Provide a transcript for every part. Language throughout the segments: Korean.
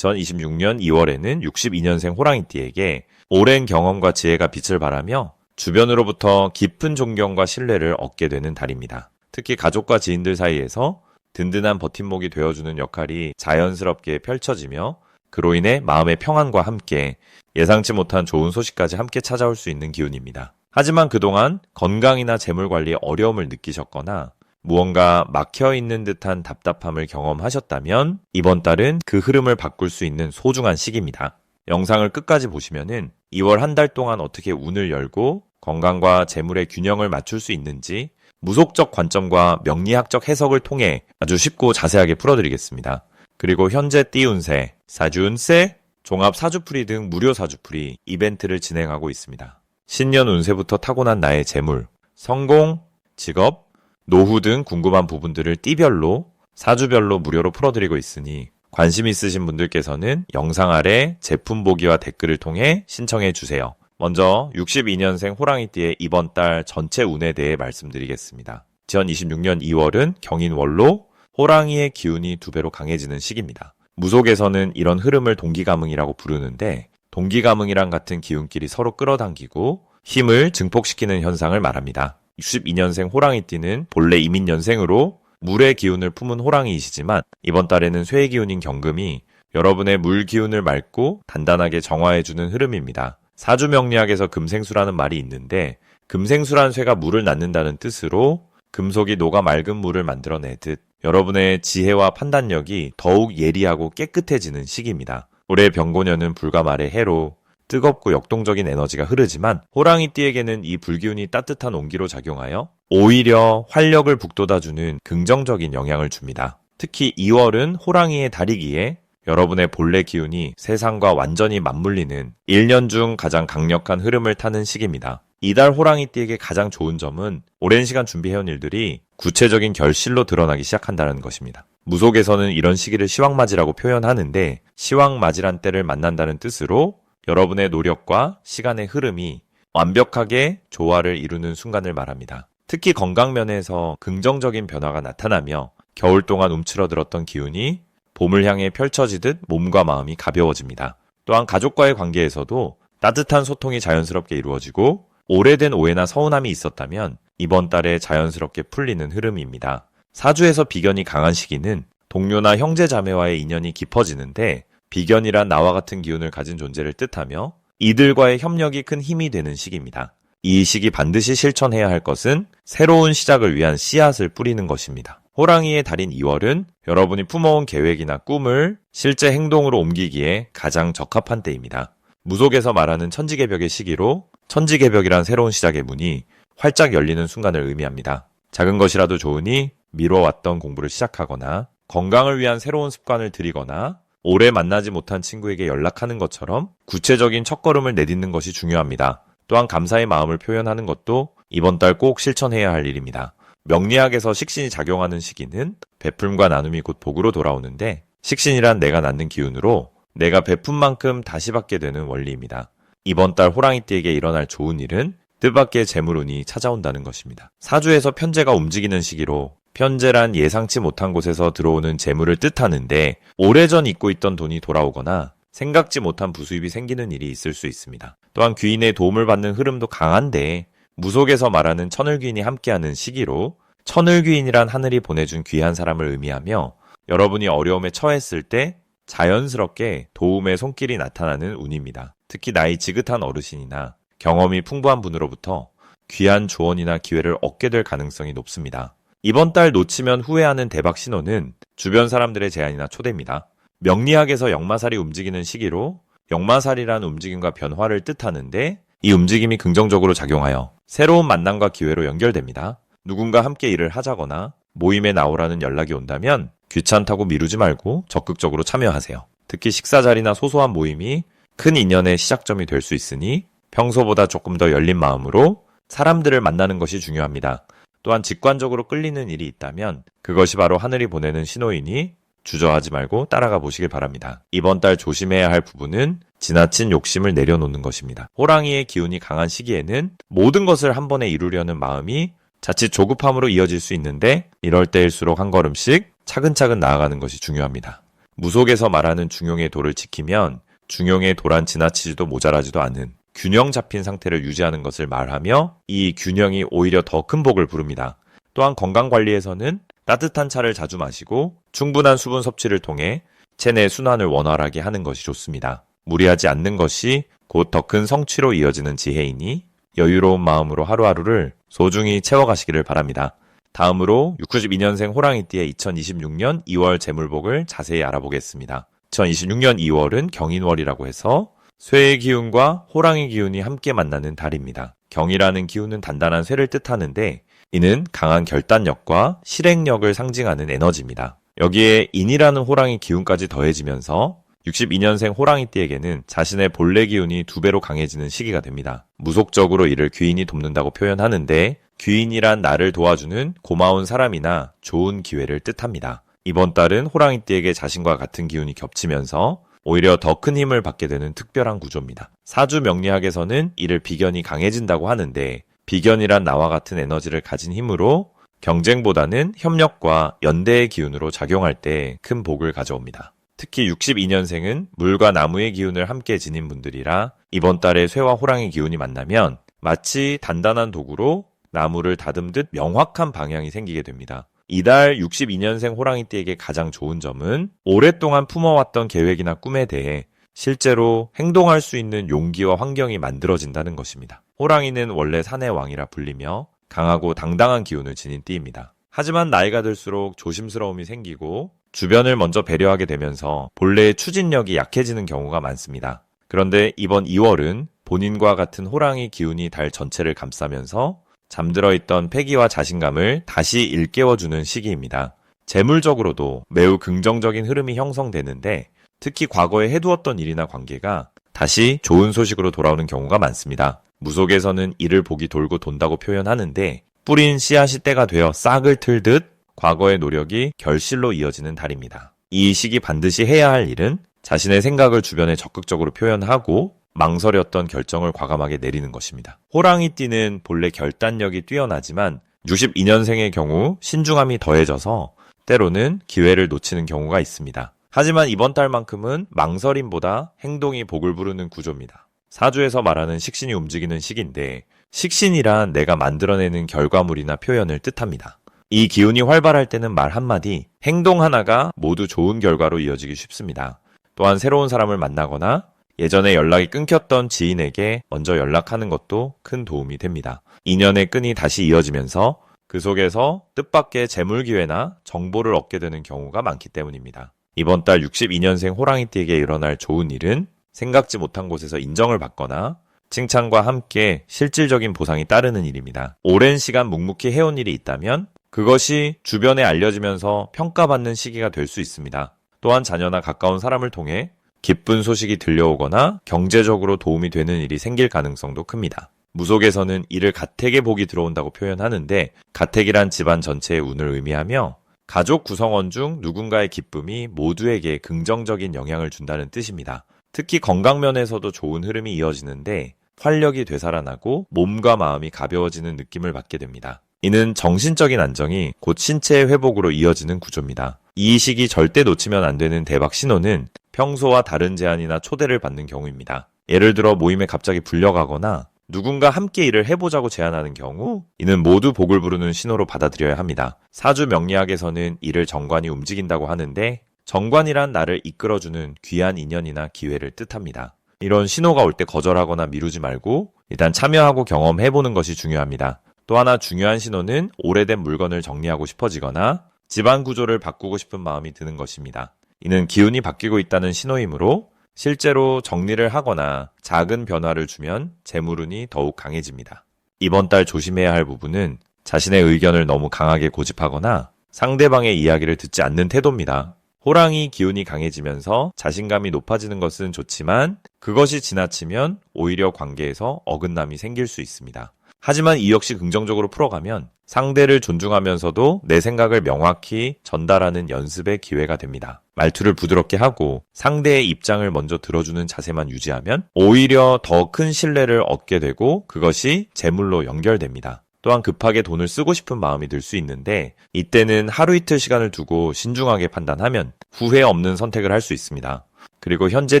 2026년 2월에는 62년생 호랑이띠에게 오랜 경험과 지혜가 빛을 발하며 주변으로부터 깊은 존경과 신뢰를 얻게 되는 달입니다. 특히 가족과 지인들 사이에서 든든한 버팀목이 되어주는 역할이 자연스럽게 펼쳐지며 그로 인해 마음의 평안과 함께 예상치 못한 좋은 소식까지 함께 찾아올 수 있는 기운입니다. 하지만 그동안 건강이나 재물 관리에 어려움을 느끼셨거나 무언가 막혀있는 듯한 답답함을 경험하셨다면 이번 달은 그 흐름을 바꿀 수 있는 소중한 시기입니다. 영상을 끝까지 보시면은 2월 한 달 동안 어떻게 운을 열고 건강과 재물의 균형을 맞출 수 있는지 무속적 관점과 명리학적 해석을 통해 아주 쉽고 자세하게 풀어드리겠습니다. 그리고 현재 띠 운세, 사주 운세, 종합 사주풀이 등 무료 사주풀이 이벤트를 진행하고 있습니다. 신년 운세부터 타고난 나의 재물, 성공, 직업, 노후 등 궁금한 부분들을 띠별로, 사주별로 무료로 풀어드리고 있으니 관심 있으신 분들께서는 영상 아래 제품 보기와 댓글을 통해 신청해 주세요. 먼저 62년생 호랑이띠의 이번 달 전체 운에 대해 말씀드리겠습니다. 2026년 2월은 경인월로 호랑이의 기운이 2배로 강해지는 시기입니다. 무속에서는 이런 흐름을 동기감응이라고 부르는데 동기감응이랑 같은 기운끼리 서로 끌어당기고 힘을 증폭시키는 현상을 말합니다. 62년생 호랑이띠는 본래 이민년생으로 물의 기운을 품은 호랑이이시지만 이번 달에는 쇠의 기운인 경금이 여러분의 물 기운을 맑고 단단하게 정화해주는 흐름입니다. 사주명리학에서 금생수라는 말이 있는데 금생수란 쇠가 물을 낳는다는 뜻으로 금속이 녹아 맑은 물을 만들어내듯 여러분의 지혜와 판단력이 더욱 예리하고 깨끗해지는 시기입니다. 올해 병고년은 불과 말의 해로 뜨겁고 역동적인 에너지가 흐르지만 호랑이띠에게는 이 불기운이 따뜻한 온기로 작용하여 오히려 활력을 북돋아주는 긍정적인 영향을 줍니다. 특히 2월은 호랑이의 달이기에 여러분의 본래 기운이 세상과 완전히 맞물리는 1년 중 가장 강력한 흐름을 타는 시기입니다. 이달 호랑이띠에게 가장 좋은 점은 오랜 시간 준비해온 일들이 구체적인 결실로 드러나기 시작한다는 것입니다. 무속에서는 이런 시기를 시황맞이라고 표현하는데 시황맞이란 때를 만난다는 뜻으로 여러분의 노력과 시간의 흐름이 완벽하게 조화를 이루는 순간을 말합니다. 특히 건강면에서 긍정적인 변화가 나타나며 겨울 동안 움츠러들었던 기운이 봄을 향해 펼쳐지듯 몸과 마음이 가벼워집니다. 또한 가족과의 관계에서도 따뜻한 소통이 자연스럽게 이루어지고 오래된 오해나 서운함이 있었다면 이번 달에 자연스럽게 풀리는 흐름입니다. 사주에서 비견이 강한 시기는 동료나 형제 자매와의 인연이 깊어지는데 비견이란 나와 같은 기운을 가진 존재를 뜻하며 이들과의 협력이 큰 힘이 되는 시기입니다. 이 시기 반드시 실천해야 할 것은 새로운 시작을 위한 씨앗을 뿌리는 것입니다. 호랑이의 달인 2월은 여러분이 품어온 계획이나 꿈을 실제 행동으로 옮기기에 가장 적합한 때입니다. 무속에서 말하는 천지개벽의 시기로 천지개벽이란 새로운 시작의 문이 활짝 열리는 순간을 의미합니다. 작은 것이라도 좋으니 미뤄왔던 공부를 시작하거나 건강을 위한 새로운 습관을 들이거나 오래 만나지 못한 친구에게 연락하는 것처럼 구체적인 첫걸음을 내딛는 것이 중요합니다. 또한 감사의 마음을 표현하는 것도 이번 달 꼭 실천해야 할 일입니다. 명리학에서 식신이 작용하는 시기는 베풀과 나눔이 곧 복으로 돌아오는데 식신이란 내가 낳는 기운으로 내가 베푼 만큼 다시 받게 되는 원리입니다. 이번 달 호랑이띠에게 일어날 좋은 일은 뜻밖의 재물운이 찾아온다는 것입니다. 사주에서 편재가 움직이는 시기로 편재란 예상치 못한 곳에서 들어오는 재물을 뜻하는데 오래전 잊고 있던 돈이 돌아오거나 생각지 못한 부수입이 생기는 일이 있을 수 있습니다. 또한 귀인의 도움을 받는 흐름도 강한데 무속에서 말하는 천을귀인이 함께하는 시기로 천을귀인이란 하늘이 보내준 귀한 사람을 의미하며 여러분이 어려움에 처했을 때 자연스럽게 도움의 손길이 나타나는 운입니다. 특히 나이 지긋한 어르신이나 경험이 풍부한 분으로부터 귀한 조언이나 기회를 얻게 될 가능성이 높습니다. 이번 달 놓치면 후회하는 대박 신호는 주변 사람들의 제안이나 초대입니다. 명리학에서 역마살이 움직이는 시기로 역마살이란 움직임과 변화를 뜻하는데 이 움직임이 긍정적으로 작용하여 새로운 만남과 기회로 연결됩니다. 누군가 함께 일을 하자거나 모임에 나오라는 연락이 온다면 귀찮다고 미루지 말고 적극적으로 참여하세요. 특히 식사 자리나 소소한 모임이 큰 인연의 시작점이 될 수 있으니 평소보다 조금 더 열린 마음으로 사람들을 만나는 것이 중요합니다. 또한 직관적으로 끌리는 일이 있다면 그것이 바로 하늘이 보내는 신호이니 주저하지 말고 따라가 보시길 바랍니다. 이번 달 조심해야 할 부분은 지나친 욕심을 내려놓는 것입니다. 호랑이의 기운이 강한 시기에는 모든 것을 한 번에 이루려는 마음이 자칫 조급함으로 이어질 수 있는데 이럴 때일수록 한 걸음씩 차근차근 나아가는 것이 중요합니다. 무속에서 말하는 중용의 도를 지키면 중용의 도란 지나치지도 모자라지도 않은 균형 잡힌 상태를 유지하는 것을 말하며 이 균형이 오히려 더 큰 복을 부릅니다. 또한 건강관리에서는 따뜻한 차를 자주 마시고 충분한 수분 섭취를 통해 체내 순환을 원활하게 하는 것이 좋습니다. 무리하지 않는 것이 곧 더 큰 성취로 이어지는 지혜이니 여유로운 마음으로 하루하루를 소중히 채워가시기를 바랍니다. 다음으로 62년생 호랑이띠의 2026년 2월 재물복을 자세히 알아보겠습니다. 2026년 2월은 경인월이라고 해서 쇠의 기운과 호랑이 기운이 함께 만나는 달입니다. 경이라는 기운은 단단한 쇠를 뜻하는데 이는 강한 결단력과 실행력을 상징하는 에너지입니다. 여기에 인이라는 호랑이 기운까지 더해지면서 62년생 호랑이띠에게는 자신의 본래 기운이 2배로 강해지는 시기가 됩니다. 무속적으로 이를 귀인이 돕는다고 표현하는데 귀인이란 나를 도와주는 고마운 사람이나 좋은 기회를 뜻합니다. 이번 달은 호랑이띠에게 자신과 같은 기운이 겹치면서 오히려 더 큰 힘을 받게 되는 특별한 구조입니다. 사주 명리학에서는 이를 비견이 강해진다고 하는데 비견이란 나와 같은 에너지를 가진 힘으로 경쟁보다는 협력과 연대의 기운으로 작용할 때 큰 복을 가져옵니다. 특히 62년생은 물과 나무의 기운을 함께 지닌 분들이라 이번 달에 쇠와 호랑이 기운이 만나면 마치 단단한 도구로 나무를 다듬듯 명확한 방향이 생기게 됩니다. 이달 62년생 호랑이띠에게 가장 좋은 점은 오랫동안 품어왔던 계획이나 꿈에 대해 실제로 행동할 수 있는 용기와 환경이 만들어진다는 것입니다. 호랑이는 원래 산의 왕이라 불리며 강하고 당당한 기운을 지닌 띠입니다. 하지만 나이가 들수록 조심스러움이 생기고 주변을 먼저 배려하게 되면서 본래의 추진력이 약해지는 경우가 많습니다. 그런데 이번 2월은 본인과 같은 호랑이 기운이 달 전체를 감싸면서 잠들어 있던 패기와 자신감을 다시 일깨워주는 시기입니다. 재물적으로도 매우 긍정적인 흐름이 형성되는데 특히 과거에 해두었던 일이나 관계가 다시 좋은 소식으로 돌아오는 경우가 많습니다. 무속에서는 이를 복이 돌고 돈다고 표현하는데 뿌린 씨앗이 때가 되어 싹을 틀듯 과거의 노력이 결실로 이어지는 달입니다. 이 시기 반드시 해야 할 일은 자신의 생각을 주변에 적극적으로 표현하고 망설였던 결정을 과감하게 내리는 것입니다. 호랑이띠는 본래 결단력이 뛰어나지만 62년생의 경우 신중함이 더해져서 때로는 기회를 놓치는 경우가 있습니다. 하지만 이번 달만큼은 망설임보다 행동이 복을 부르는 구조입니다. 사주에서 말하는 식신이 움직이는 시기인데 식신이란 내가 만들어내는 결과물이나 표현을 뜻합니다. 이 기운이 활발할 때는 말 한마디, 행동 하나가 모두 좋은 결과로 이어지기 쉽습니다. 또한 새로운 사람을 만나거나 예전에 연락이 끊겼던 지인에게 먼저 연락하는 것도 큰 도움이 됩니다. 인연의 끈이 다시 이어지면서 그 속에서 뜻밖의 재물 기회나 정보를 얻게 되는 경우가 많기 때문입니다. 이번 달 62년생 호랑이띠에게 일어날 좋은 일은 생각지 못한 곳에서 인정을 받거나 칭찬과 함께 실질적인 보상이 따르는 일입니다. 오랜 시간 묵묵히 해온 일이 있다면 그것이 주변에 알려지면서 평가받는 시기가 될 수 있습니다. 또한 자녀나 가까운 사람을 통해 기쁜 소식이 들려오거나 경제적으로 도움이 되는 일이 생길 가능성도 큽니다. 무속에서는 이를 가택의 복이 들어온다고 표현하는데 가택이란 집안 전체의 운을 의미하며 가족 구성원 중 누군가의 기쁨이 모두에게 긍정적인 영향을 준다는 뜻입니다. 특히 건강면에서도 좋은 흐름이 이어지는데 활력이 되살아나고 몸과 마음이 가벼워지는 느낌을 받게 됩니다. 이는 정신적인 안정이 곧 신체의 회복으로 이어지는 구조입니다. 이 시기 절대 놓치면 안 되는 대박 신호는 평소와 다른 제안이나 초대를 받는 경우입니다. 예를 들어 모임에 갑자기 불려가거나 누군가 함께 일을 해보자고 제안하는 경우 이는 모두 복을 부르는 신호로 받아들여야 합니다. 사주 명리학에서는 이를 정관이 움직인다고 하는데 정관이란 나를 이끌어주는 귀한 인연이나 기회를 뜻합니다. 이런 신호가 올 때 거절하거나 미루지 말고 일단 참여하고 경험해보는 것이 중요합니다. 또 하나 중요한 신호는 오래된 물건을 정리하고 싶어지거나 집안 구조를 바꾸고 싶은 마음이 드는 것입니다. 이는 기운이 바뀌고 있다는 신호이므로 실제로 정리를 하거나 작은 변화를 주면 재물운이 더욱 강해집니다. 이번 달 조심해야 할 부분은 자신의 의견을 너무 강하게 고집하거나 상대방의 이야기를 듣지 않는 태도입니다. 호랑이 기운이 강해지면서 자신감이 높아지는 것은 좋지만 그것이 지나치면 오히려 관계에서 어긋남이 생길 수 있습니다. 하지만 이 역시 긍정적으로 풀어가면 상대를 존중하면서도 내 생각을 명확히 전달하는 연습의 기회가 됩니다. 말투를 부드럽게 하고 상대의 입장을 먼저 들어주는 자세만 유지하면 오히려 더 큰 신뢰를 얻게 되고 그것이 재물로 연결됩니다. 또한 급하게 돈을 쓰고 싶은 마음이 들 수 있는데 이때는 하루 이틀 시간을 두고 신중하게 판단하면 후회 없는 선택을 할 수 있습니다. 그리고 현재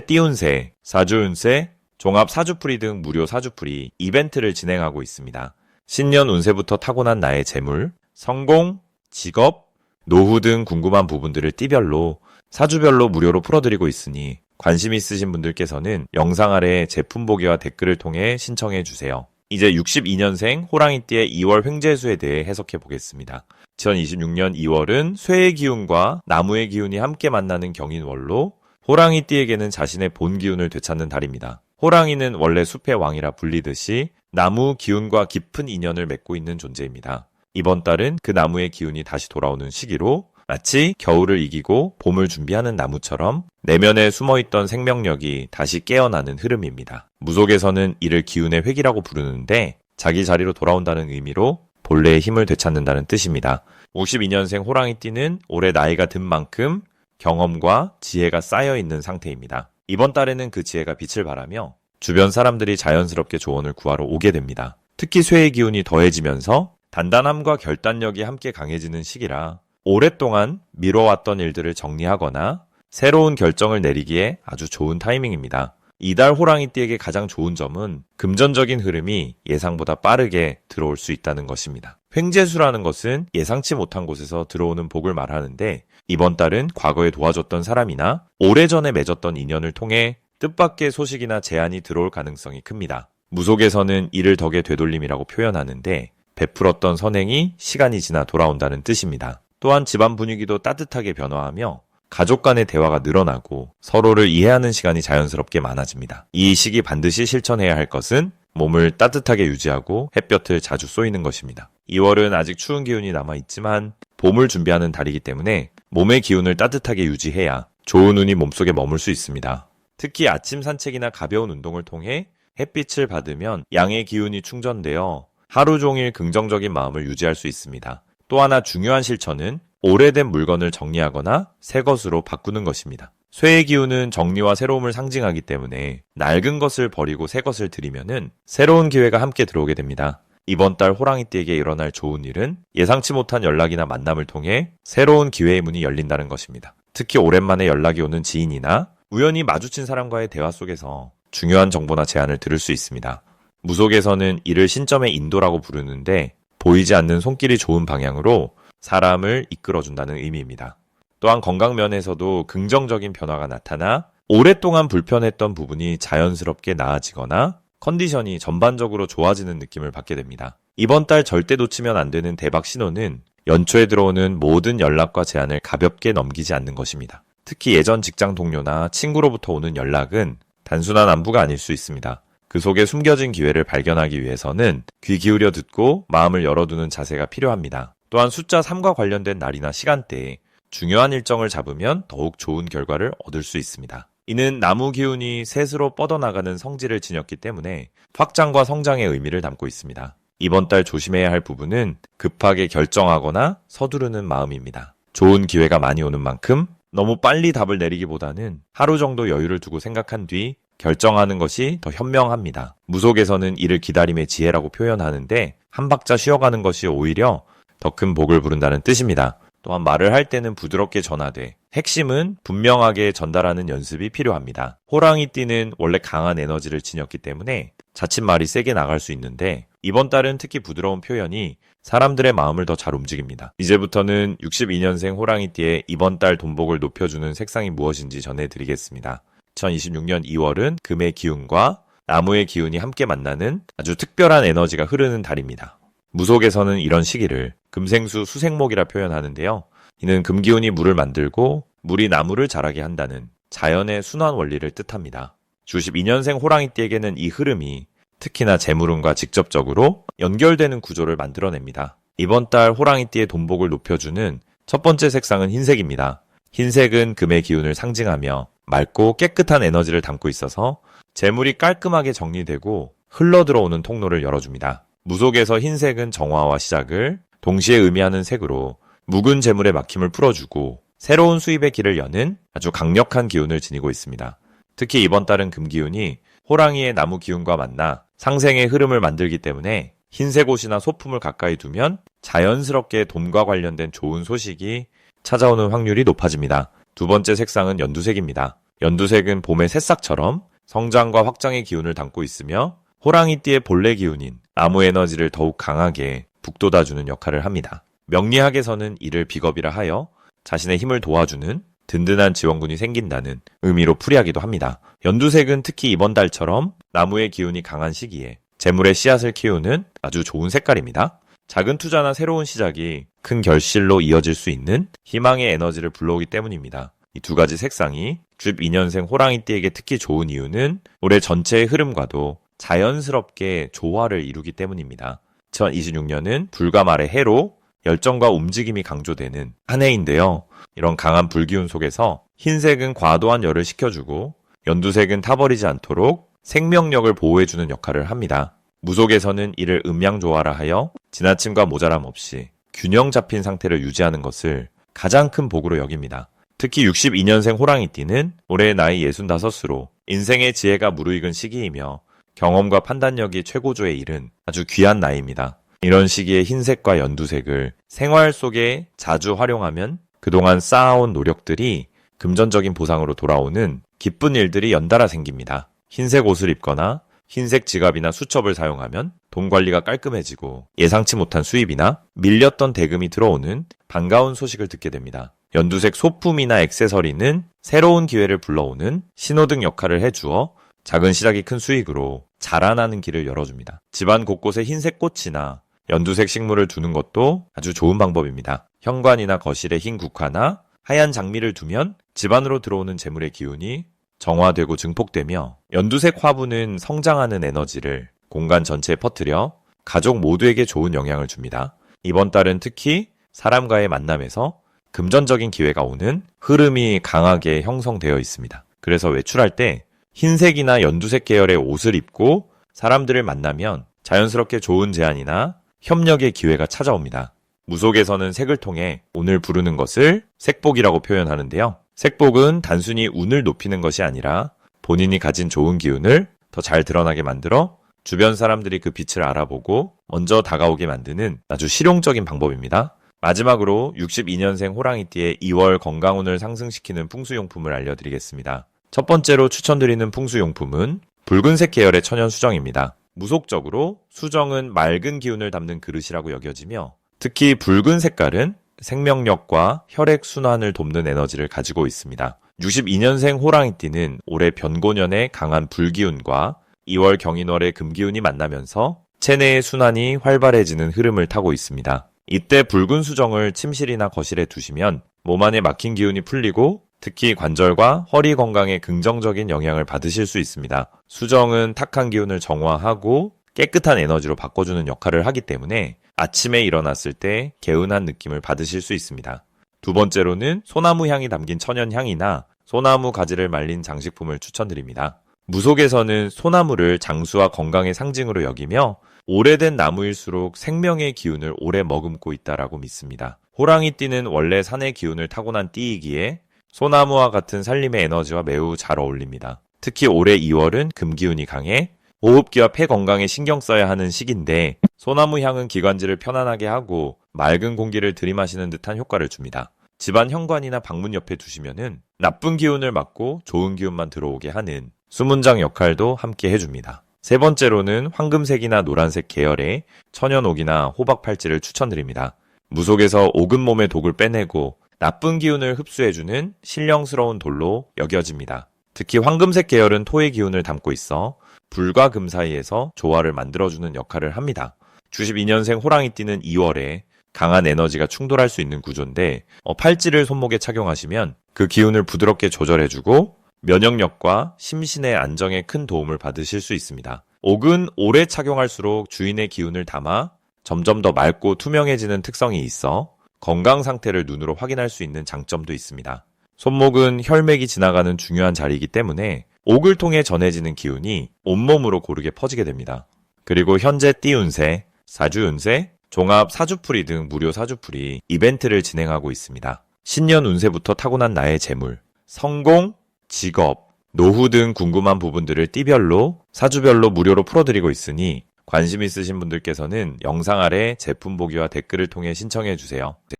띠운세, 사주운세, 종합 사주풀이 등 무료 사주풀이 이벤트를 진행하고 있습니다. 신년 운세부터 타고난 나의 재물, 성공, 직업, 노후 등 궁금한 부분들을 띠별로 사주별로 무료로 풀어드리고 있으니 관심 있으신 분들께서는 영상 아래 제품 보기와 댓글을 통해 신청해 주세요. 이제 62년생 호랑이띠의 2월 횡재수에 대해 해석해 보겠습니다. 2026년 2월은 쇠의 기운과 나무의 기운이 함께 만나는 경인월로 호랑이띠에게는 자신의 본 기운을 되찾는 달입니다. 호랑이는 원래 숲의 왕이라 불리듯이 나무 기운과 깊은 인연을 맺고 있는 존재입니다. 이번 달은 그 나무의 기운이 다시 돌아오는 시기로 마치 겨울을 이기고 봄을 준비하는 나무처럼 내면에 숨어있던 생명력이 다시 깨어나는 흐름입니다. 무속에서는 이를 기운의 회귀라고 부르는데 자기 자리로 돌아온다는 의미로 본래의 힘을 되찾는다는 뜻입니다. 52년생 호랑이띠는 올해 나이가 든 만큼 경험과 지혜가 쌓여있는 상태입니다. 이번 달에는 그 지혜가 빛을 발하며 주변 사람들이 자연스럽게 조언을 구하러 오게 됩니다. 특히 쇠의 기운이 더해지면서 단단함과 결단력이 함께 강해지는 시기라 오랫동안 미뤄왔던 일들을 정리하거나 새로운 결정을 내리기에 아주 좋은 타이밍입니다. 이달 호랑이띠에게 가장 좋은 점은 금전적인 흐름이 예상보다 빠르게 들어올 수 있다는 것입니다. 횡재수라는 것은 예상치 못한 곳에서 들어오는 복을 말하는데 이번 달은 과거에 도와줬던 사람이나 오래전에 맺었던 인연을 통해 뜻밖의 소식이나 제안이 들어올 가능성이 큽니다. 무속에서는 이를 덕의 되돌림이라고 표현하는데 베풀었던 선행이 시간이 지나 돌아온다는 뜻입니다. 또한 집안 분위기도 따뜻하게 변화하며 가족 간의 대화가 늘어나고 서로를 이해하는 시간이 자연스럽게 많아집니다. 이 시기 반드시 실천해야 할 것은 몸을 따뜻하게 유지하고 햇볕을 자주 쏘이는 것입니다. 2월은 아직 추운 기운이 남아있지만 봄을 준비하는 달이기 때문에 몸의 기운을 따뜻하게 유지해야 좋은 운이 몸속에 머물 수 있습니다. 특히 아침 산책이나 가벼운 운동을 통해 햇빛을 받으면 양의 기운이 충전되어 하루 종일 긍정적인 마음을 유지할 수 있습니다. 또 하나 중요한 실천은 오래된 물건을 정리하거나 새 것으로 바꾸는 것입니다. 쇠의 기운은 정리와 새로움을 상징하기 때문에 낡은 것을 버리고 새 것을 들이면은 새로운 기회가 함께 들어오게 됩니다. 이번 달 호랑이띠에게 일어날 좋은 일은 예상치 못한 연락이나 만남을 통해 새로운 기회의 문이 열린다는 것입니다. 특히 오랜만에 연락이 오는 지인이나 우연히 마주친 사람과의 대화 속에서 중요한 정보나 제안을 들을 수 있습니다. 무속에서는 이를 신점의 인도라고 부르는데 보이지 않는 손길이 좋은 방향으로 사람을 이끌어준다는 의미입니다. 또한 건강 면에서도 긍정적인 변화가 나타나 오랫동안 불편했던 부분이 자연스럽게 나아지거나 컨디션이 전반적으로 좋아지는 느낌을 받게 됩니다. 이번 달 절대 놓치면 안 되는 대박 신호는 연초에 들어오는 모든 연락과 제안을 가볍게 넘기지 않는 것입니다. 특히 예전 직장 동료나 친구로부터 오는 연락은 단순한 안부가 아닐 수 있습니다. 그 속에 숨겨진 기회를 발견하기 위해서는 귀 기울여 듣고 마음을 열어두는 자세가 필요합니다. 또한 숫자 3과 관련된 날이나 시간대에 중요한 일정을 잡으면 더욱 좋은 결과를 얻을 수 있습니다. 이는 나무 기운이 셋으로 뻗어나가는 성질을 지녔기 때문에 확장과 성장의 의미를 담고 있습니다. 이번 달 조심해야 할 부분은 급하게 결정하거나 서두르는 마음입니다. 좋은 기회가 많이 오는 만큼 너무 빨리 답을 내리기보다는 하루 정도 여유를 두고 생각한 뒤 결정하는 것이 더 현명합니다. 무속에서는 이를 기다림의 지혜라고 표현하는데 한 박자 쉬어가는 것이 오히려 더 큰 복을 부른다는 뜻입니다. 또한 말을 할 때는 부드럽게 전하되 핵심은 분명하게 전달하는 연습이 필요합니다. 호랑이띠는 원래 강한 에너지를 지녔기 때문에 자칫 말이 세게 나갈 수 있는데 이번 달은 특히 부드러운 표현이 사람들의 마음을 더 잘 움직입니다. 이제부터는 62년생 호랑이띠의 이번 달 돈복을 높여주는 색상이 무엇인지 전해드리겠습니다. 2026년 2월은 금의 기운과 나무의 기운이 함께 만나는 아주 특별한 에너지가 흐르는 달입니다. 무속에서는 이런 시기를 금생수 수생목이라 표현하는데요. 이는 금기운이 물을 만들고 물이 나무를 자라게 한다는 자연의 순환 원리를 뜻합니다. 92년생 호랑이띠에게는 이 흐름이 특히나 재물운과 직접적으로 연결되는 구조를 만들어냅니다. 이번 달 호랑이띠의 돈복을 높여주는 첫 번째 색상은 흰색입니다. 흰색은 금의 기운을 상징하며 맑고 깨끗한 에너지를 담고 있어서 재물이 깔끔하게 정리되고 흘러들어오는 통로를 열어줍니다. 무속에서 흰색은 정화와 시작을 동시에 의미하는 색으로 묵은 재물의 막힘을 풀어주고 새로운 수입의 길을 여는 아주 강력한 기운을 지니고 있습니다. 특히 이번 달은 금기운이 호랑이의 나무 기운과 만나 상생의 흐름을 만들기 때문에 흰색 옷이나 소품을 가까이 두면 자연스럽게 돔과 관련된 좋은 소식이 찾아오는 확률이 높아집니다. 두 번째 색상은 연두색입니다. 연두색은 봄의 새싹처럼 성장과 확장의 기운을 담고 있으며 호랑이띠의 본래 기운인 나무 에너지를 더욱 강하게 북돋아주는 역할을 합니다. 명리학에서는 이를 비겁이라 하여 자신의 힘을 도와주는 든든한 지원군이 생긴다는 의미로 풀이하기도 합니다. 연두색은 특히 이번 달처럼 나무의 기운이 강한 시기에 재물의 씨앗을 키우는 아주 좋은 색깔입니다. 작은 투자나 새로운 시작이 큰 결실로 이어질 수 있는 희망의 에너지를 불러오기 때문입니다. 이 두 가지 색상이 쥐 2년생 호랑이띠에게 특히 좋은 이유는 올해 전체의 흐름과도 자연스럽게 조화를 이루기 때문입니다. 2026년은 불과 말의 해로 열정과 움직임이 강조되는 한 해인데요. 이런 강한 불기운 속에서 흰색은 과도한 열을 식혀주고 연두색은 타버리지 않도록 생명력을 보호해주는 역할을 합니다. 무속에서는 이를 음양조화라 하여 지나침과 모자람 없이 균형 잡힌 상태를 유지하는 것을 가장 큰 복으로 여깁니다. 특히 62년생 호랑이띠는 올해 나이 65으로 인생의 지혜가 무르익은 시기이며 경험과 판단력이 최고조에 이른 아주 귀한 나이입니다. 이런 시기에 흰색과 연두색을 생활 속에 자주 활용하면 그동안 쌓아온 노력들이 금전적인 보상으로 돌아오는 기쁜 일들이 연달아 생깁니다. 흰색 옷을 입거나 흰색 지갑이나 수첩을 사용하면 돈 관리가 깔끔해지고 예상치 못한 수입이나 밀렸던 대금이 들어오는 반가운 소식을 듣게 됩니다. 연두색 소품이나 액세서리는 새로운 기회를 불러오는 신호등 역할을 해주어 작은 시작이 큰 수익으로 자라나는 길을 열어줍니다. 집안 곳곳에 흰색 꽃이나 연두색 식물을 두는 것도 아주 좋은 방법입니다. 현관이나 거실에 흰 국화나 하얀 장미를 두면 집안으로 들어오는 재물의 기운이 정화되고 증폭되며 연두색 화분은 성장하는 에너지를 공간 전체에 퍼뜨려 가족 모두에게 좋은 영향을 줍니다. 이번 달은 특히 사람과의 만남에서 금전적인 기회가 오는 흐름이 강하게 형성되어 있습니다. 그래서 외출할 때 흰색이나 연두색 계열의 옷을 입고 사람들을 만나면 자연스럽게 좋은 제안이나 협력의 기회가 찾아옵니다. 무속에서는 색을 통해 운을 부르는 것을 색복이라고 표현하는데요. 색복은 단순히 운을 높이는 것이 아니라 본인이 가진 좋은 기운을 더 잘 드러나게 만들어 주변 사람들이 그 빛을 알아보고 먼저 다가오게 만드는 아주 실용적인 방법입니다. 마지막으로 62년생 호랑이띠의 2월 건강운을 상승시키는 풍수용품을 알려드리겠습니다. 첫 번째로 추천드리는 풍수용품은 붉은색 계열의 천연수정입니다. 무속적으로 수정은 맑은 기운을 담는 그릇이라고 여겨지며 특히 붉은 색깔은 생명력과 혈액순환을 돕는 에너지를 가지고 있습니다. 62년생 호랑이띠는 올해 변고년의 강한 불기운과 2월 경인월의 금기운이 만나면서 체내의 순환이 활발해지는 흐름을 타고 있습니다. 이때 붉은 수정을 침실이나 거실에 두시면 몸 안에 막힌 기운이 풀리고 특히 관절과 허리 건강에 긍정적인 영향을 받으실 수 있습니다. 수정은 탁한 기운을 정화하고 깨끗한 에너지로 바꿔주는 역할을 하기 때문에 아침에 일어났을 때 개운한 느낌을 받으실 수 있습니다. 두 번째로는 소나무 향이 담긴 천연향이나 소나무 가지를 말린 장식품을 추천드립니다. 무속에서는 소나무를 장수와 건강의 상징으로 여기며 오래된 나무일수록 생명의 기운을 오래 머금고 있다라고 믿습니다. 호랑이띠는 원래 산의 기운을 타고난 띠이기에 소나무와 같은 살림의 에너지와 매우 잘 어울립니다. 특히 올해 2월은 금기운이 강해 호흡기와 폐 건강에 신경 써야 하는 시기인데 소나무 향은 기관지를 편안하게 하고 맑은 공기를 들이마시는 듯한 효과를 줍니다. 집안 현관이나 방문 옆에 두시면은 나쁜 기운을 막고 좋은 기운만 들어오게 하는 수문장 역할도 함께 해줍니다. 세 번째로는 황금색이나 노란색 계열의 천연옥이나 호박 팔찌를 추천드립니다. 무속에서 옥은 몸의 독을 빼내고 나쁜 기운을 흡수해주는 신령스러운 돌로 여겨집니다. 특히 황금색 계열은 토의 기운을 담고 있어 불과 금 사이에서 조화를 만들어주는 역할을 합니다. 92년생 호랑이띠는 2월에 강한 에너지가 충돌할 수 있는 구조인데 팔찌를 손목에 착용하시면 그 기운을 부드럽게 조절해주고 면역력과 심신의 안정에 큰 도움을 받으실 수 있습니다. 옥은 오래 착용할수록 주인의 기운을 담아 점점 더 맑고 투명해지는 특성이 있어 건강 상태를 눈으로 확인할 수 있는 장점도 있습니다. 손목은 혈맥이 지나가는 중요한 자리이기 때문에 옥을 통해 전해지는 기운이 온몸으로 고르게 퍼지게 됩니다. 그리고 현재 띠운세, 사주운세, 종합 사주풀이 등 무료 사주풀이 이벤트를 진행하고 있습니다. 신년 운세부터 타고난 나의 재물, 성공, 직업, 노후 등 궁금한 부분들을 띠별로, 사주별로 무료로 풀어드리고 있으니 관심 있으신 분들께서는 영상 아래 제품 보기와 댓글을 통해 신청해 주세요.